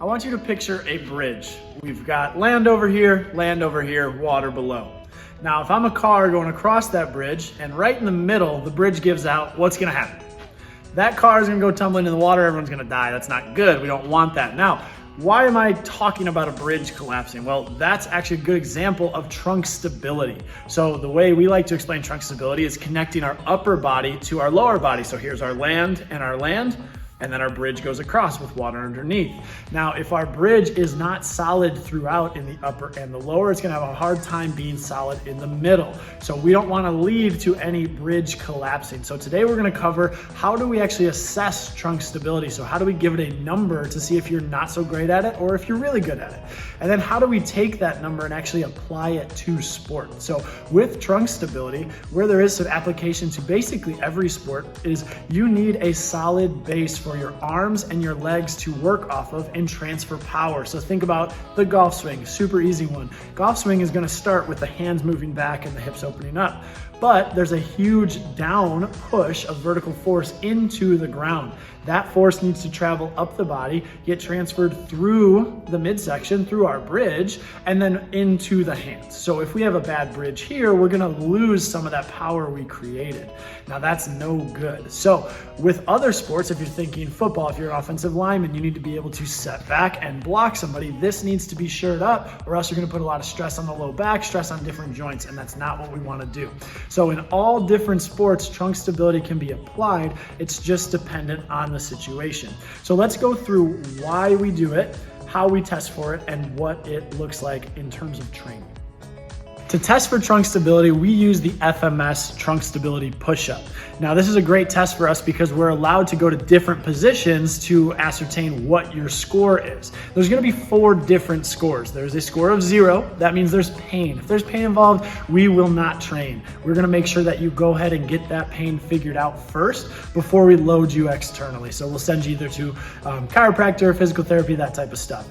I want you to picture a bridge. We've got land over here, water below. Now, if I'm a car going across that bridge and right in the middle, the bridge gives out, what's gonna happen? That car is gonna go tumbling in the water, everyone's gonna die. That's not good, we don't want that. Now, why am I talking about a bridge collapsing? Well, that's actually a good example of trunk stability. So the way we like to explain trunk stability is connecting our upper body to our lower body. So here's our land, and then our bridge goes across with water underneath. Now, if our bridge is not solid throughout in the upper and the lower, it's gonna have a hard time being solid in the middle. So we don't wanna lead to any bridge collapsing. So today we're gonna cover how do we actually assess trunk stability? So how do we give it a number to see if you're not so great at it or if you're really good at it? And then how do we take that number and actually apply it to sport? So with trunk stability, where there is some application to basically every sport, is you need a solid base for your arms and your legs to work off of and transfer power. So think about the golf swing, super easy one. Golf swing is gonna start with the hands moving back and the hips opening up. But there's a huge down push of vertical force into the ground. That force needs to travel up the body, get transferred through the midsection, through our bridge, and then into the hands. So if we have a bad bridge here, we're gonna lose some of that power we created. Now that's no good. So with other sports, if you're thinking football, if you're an offensive lineman, you need to be able to set back and block somebody. This needs to be shored up, or else you're gonna put a lot of stress on the low back, stress on different joints, and that's not what we wanna do. So in all different sports, trunk stability can be applied. It's just dependent on the situation. So let's go through why we do it, how we test for it, and what it looks like in terms of training. To test for trunk stability, we use the FMS trunk stability push-up. Now, this is a great test for us because we're allowed to go to different positions to ascertain what your score is. There's gonna be 4 different scores. There's a score of 0, that means there's pain. If there's pain involved, we will not train. We're gonna make sure that you go ahead and get that pain figured out first before we load you externally. So we'll send you either to chiropractor, physical therapy, that type of stuff.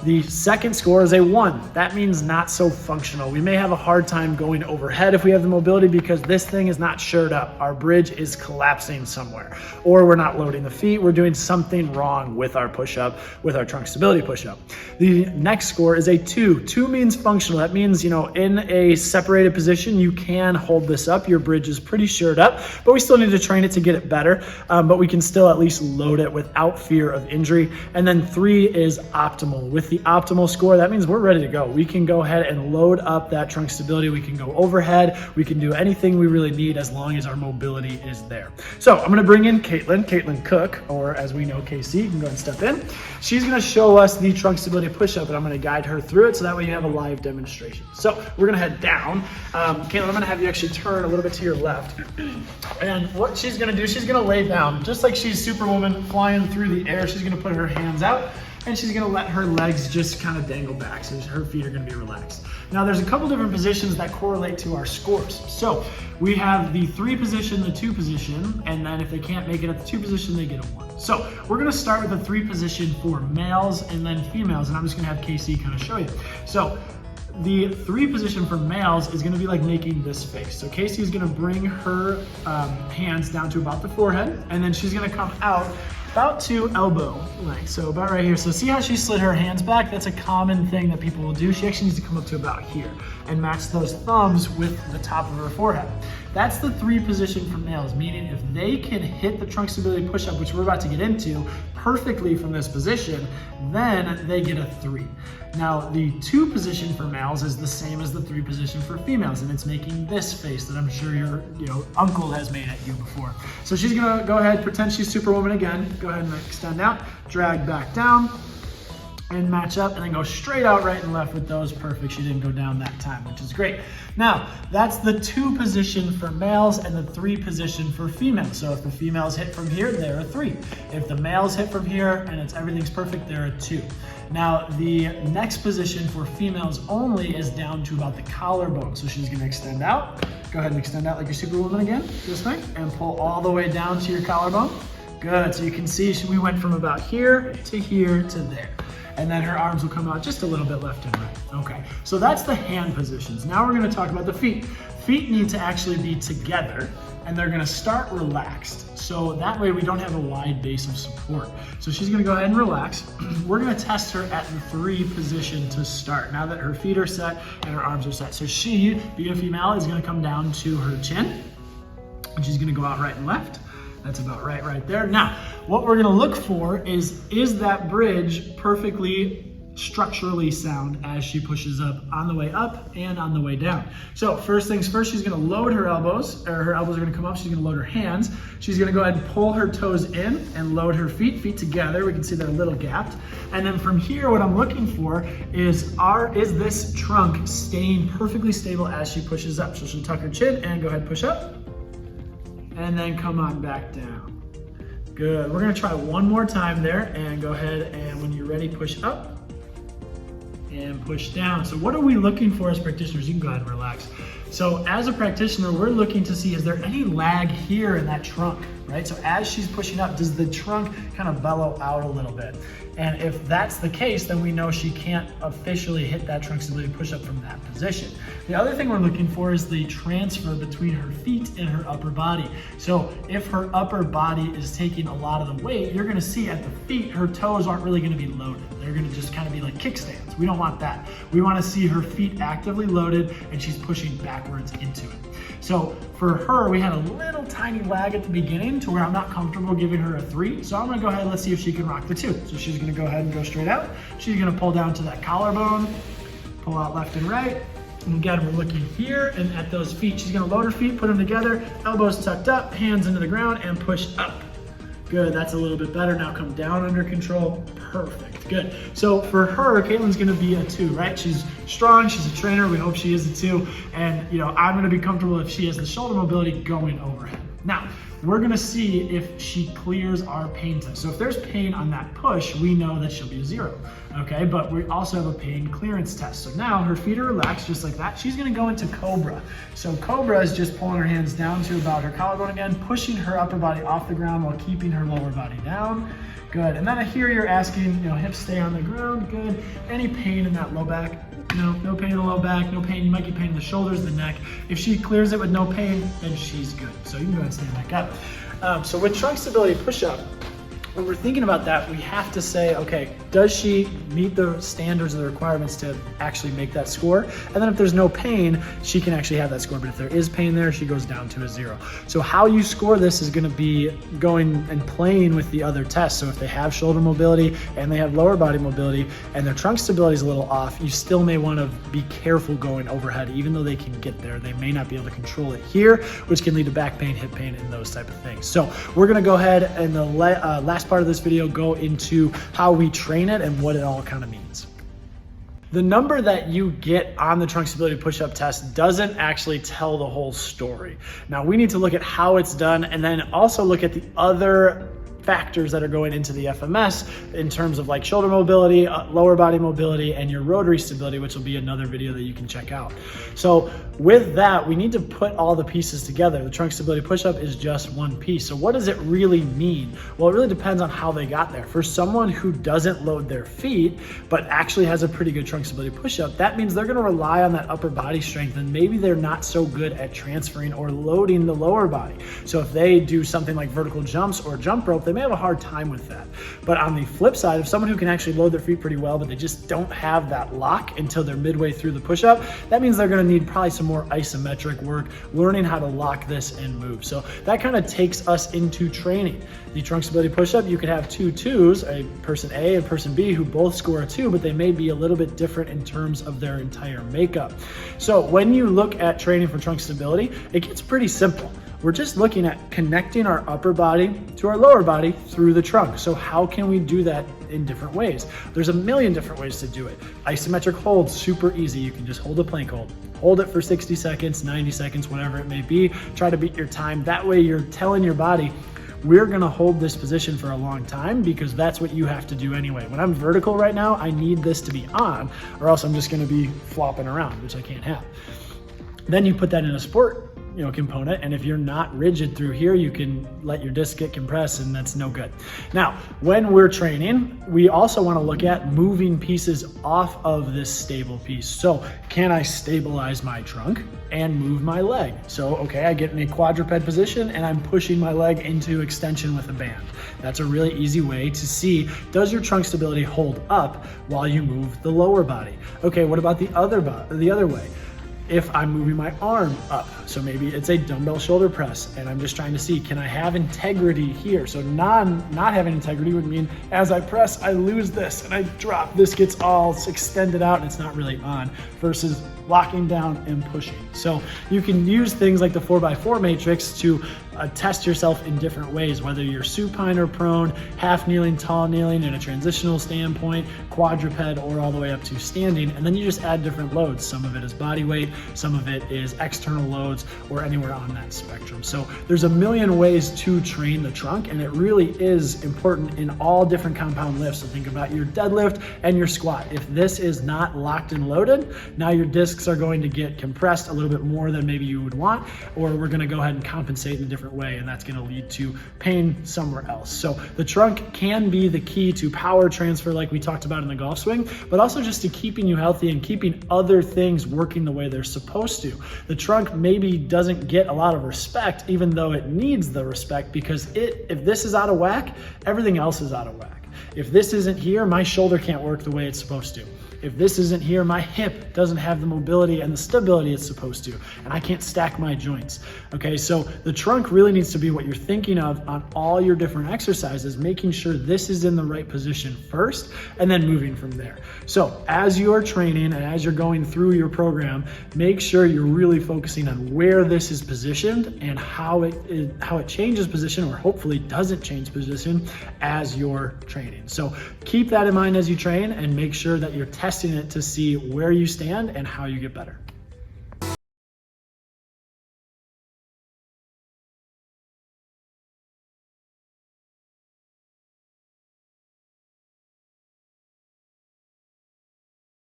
The second score is a 1. That means not so functional. We may have a hard time going overhead if we have the mobility because this thing is not shored up. Our bridge is collapsing somewhere. Or we're not loading the feet. We're doing something wrong with our push-up, with our trunk stability push-up. The next score is a 2. 2 means functional. That means, in a separated position, you can hold this up. Your bridge is pretty shored up, but we still need to train it to get it better. But we can still at least load it without fear of injury. And then 3 is optimal. With the optimal score, that means we're ready to go. We can go ahead and load up that trunk stability. We can go overhead. We can do anything we really need as long as our mobility is there. So I'm gonna bring in Caitlin Cook, or as we know, KC. You can go ahead and step in. She's gonna show us the trunk stability push-up, and I'm gonna guide her through it so that way you have a live demonstration. So we're gonna head down. Caitlin, I'm gonna have you actually turn a little bit to your left. And what she's gonna do, she's gonna lay down, just like she's Superwoman flying through the air. She's gonna put her hands out, and she's gonna let her legs just kind of dangle back, so her feet are gonna be relaxed. Now there's a couple different positions that correlate to our scores. So we have the 3 position, the 2 position, and then if they can't make it at the 2 position, they get a 1. So we're gonna start with the 3 position for males and then females, and I'm just gonna have Casey kind of show you. So the 3 position for males is gonna be like making this face. So Casey is gonna bring her hands down to about the forehead, and then she's gonna come out about to elbow length, so about right here. So see how she slid her hands back? That's a common thing that people will do. She actually needs to come up to about here and match those thumbs with the top of her forehead. That's the 3 position for males, meaning if they can hit the trunk stability push-up, which we're about to get into, perfectly from this position, then they get a 3. Now, the 2 position for males is the same as the 3 position for females, and it's making this face that I'm sure your uncle has made at you before. So she's gonna go ahead, pretend she's Superwoman again. Go ahead and extend out, drag back down, and match up, and then go straight out right and left with those. Perfect. She didn't go down that time, which is great. Now, that's the 2 position for males and the 3 position for females. So if the females hit from here, they're a 3. If the males hit from here and everything's perfect, they're a 2. Now, the next position for females only is down to about the collarbone. So she's gonna extend out. Go ahead and extend out like your Superwoman again, this way, and pull all the way down to your collarbone. Good, so you can see we went from about here to there. And then her arms will come out just a little bit left and right. Okay, so that's the hand positions. Now we're gonna talk about the feet. Feet need to actually be together, and they're gonna start relaxed. So that way we don't have a wide base of support. So she's gonna go ahead and relax. We're gonna test her at the 3 position to start, now that her feet are set and her arms are set. So she, being a female, is gonna come down to her chin, and she's gonna go out right and left. That's about right there. Now, what we're gonna look for is that bridge perfectly structurally sound as she pushes up on the way up and on the way down. So first things first, she's gonna load her elbows, or her elbows are gonna come up. She's gonna load her hands. She's gonna go ahead and pull her toes in and load her feet together. We can see they're a little gapped. And then from here, what I'm looking for is this trunk staying perfectly stable as she pushes up. So she'll tuck her chin and go ahead and push up, and then come on back down. Good, we're gonna try one more time there, and go ahead and when you're ready, push up and push down. So what are we looking for as practitioners? You can go ahead and relax. So as a practitioner, we're looking to see, is there any lag here in that trunk, right? So as she's pushing up, does the trunk kind of bellow out a little bit? And if that's the case, then we know she can't officially hit that trunk stability push up from that position. The other thing we're looking for is the transfer between her feet and her upper body. So if her upper body is taking a lot of the weight, you're gonna see at the feet, her toes aren't really gonna be loaded. They're gonna just kind of be like kickstands. We don't want that. We wanna see her feet actively loaded and she's pushing backwards into it. So for her, we had a little tiny lag at the beginning to where I'm not comfortable giving her a 3. So I'm gonna go ahead and let's see if she can rock the 2. So she's gonna go ahead and go straight out. She's gonna pull down to that collarbone, pull out left and right. And again, we're looking here and at those feet. She's gonna load her feet, put them together, elbows tucked up, hands into the ground, and push up. Good, that's a little bit better. Now come down under control. Perfect, good. So for her, Caitlin's gonna be a 2, right? She's strong, she's a trainer, we hope she is a 2. And I'm gonna be comfortable if she has the shoulder mobility going overhead. Now, we're gonna see if she clears our pain test. So if there's pain on that push, we know that she'll be a 0, okay? But we also have a pain clearance test. So now her feet are relaxed just like that. She's gonna go into Cobra. So Cobra is just pulling her hands down to about her collarbone again, pushing her upper body off the ground while keeping her lower body down. Good, and then I hear you're asking, hips stay on the ground, good. Any pain in that low back? No pain in the low back, no pain. You might get pain in the shoulders, the neck. If she clears it with no pain, then she's good. So you can go ahead and stand back up. So with trunk stability push-up, when we're thinking about that, we have to say, okay, does she meet the standards and the requirements to actually make that score? And then if there's no pain, she can actually have that score. But if there is pain there, she goes down to a 0. So how you score this is gonna be going and playing with the other tests. So if they have shoulder mobility and they have lower body mobility and their trunk stability is a little off, you still may wanna be careful going overhead. Even though they can get there, they may not be able to control it here, which can lead to back pain, hip pain, and those type of things. So we're gonna go ahead and the last part of this video go into how we train it and what it all kind of means. The number that you get on the trunk stability push-up test doesn't actually tell the whole story. Now we need to look at how it's done and then also look at the other factors that are going into the FMS in terms of like shoulder mobility, lower body mobility, and your rotary stability, which will be another video that you can check out. So with that, we need to put all the pieces together. The trunk stability push-up is just one piece. So what does it really mean? Well, it really depends on how they got there. For someone who doesn't load their feet, but actually has a pretty good trunk stability push-up, that means they're gonna rely on that upper body strength, and maybe they're not so good at transferring or loading the lower body. So if they do something like vertical jumps or jump rope, they may have a hard time with that. But on the flip side, if someone who can actually load their feet pretty well, but they just don't have that lock until they're midway through the push-up, that means they're gonna need probably some more isometric work, learning how to lock this and move. So that kind of takes us into training. The trunk stability push-up, you could have 2 2s, a person A and person B, who both score a 2, but they may be a little bit different in terms of their entire makeup. So when you look at training for trunk stability, it gets pretty simple. We're just looking at connecting our upper body to our lower body through the trunk. So how can we do that in different ways? There's a million different ways to do it. Isometric hold, super easy. You can just hold a plank hold. Hold it for 60 seconds, 90 seconds, whatever it may be. Try to beat your time. That way you're telling your body, we're gonna hold this position for a long time because that's what you have to do anyway. When I'm vertical right now, I need this to be on or else I'm just gonna be flopping around, which I can't have. Then you put that in a sport component. And if you're not rigid through here, you can let your disc get compressed, and that's no good. Now, when we're training, we also want to look at moving pieces off of this stable piece. So can I stabilize my trunk and move my leg? So, okay, I get in a quadruped position and I'm pushing my leg into extension with a band. That's a really easy way to see, does your trunk stability hold up while you move the lower body? Okay, what about the other way? If I'm moving my arm up, so maybe it's a dumbbell shoulder press, and I'm just trying to see, can I have integrity here? So not having integrity would mean as I press, I lose this and I drop. This gets all extended out and it's not really on, versus locking down and pushing. So you can use things like the 4x4 matrix to test yourself in different ways, whether you're supine or prone, half kneeling, tall kneeling, in a transitional standpoint, quadruped, or all the way up to standing. And then you just add different loads. Some of it is body weight, some of it is external loads, or anywhere on that spectrum. So there's a million ways to train the trunk, and it really is important in all different compound lifts. So think about your deadlift and your squat. If this is not locked and loaded, now your discs are going to get compressed a little bit more than maybe you would want, or we're gonna go ahead and compensate in a different way, and that's going to lead to pain somewhere else. So the trunk can be the key to power transfer, like we talked about in the golf swing, but also just to keeping you healthy and keeping other things working the way they're supposed to. The trunk maybe doesn't get a lot of respect, even though it needs the respect, because if this is out of whack, everything else is out of whack. If this isn't here, my shoulder can't work the way it's supposed to. If this isn't here, my hip doesn't have the mobility and the stability it's supposed to, and I can't stack my joints. Okay, so the trunk really needs to be what you're thinking of on all your different exercises, making sure this is in the right position first, and then moving from there. So as you're training and as you're going through your program, make sure you're really focusing on where this is positioned and how it changes position, or hopefully doesn't change position as you're training. So keep that in mind as you train, and make sure that you're testing it to see where you stand and how you get better.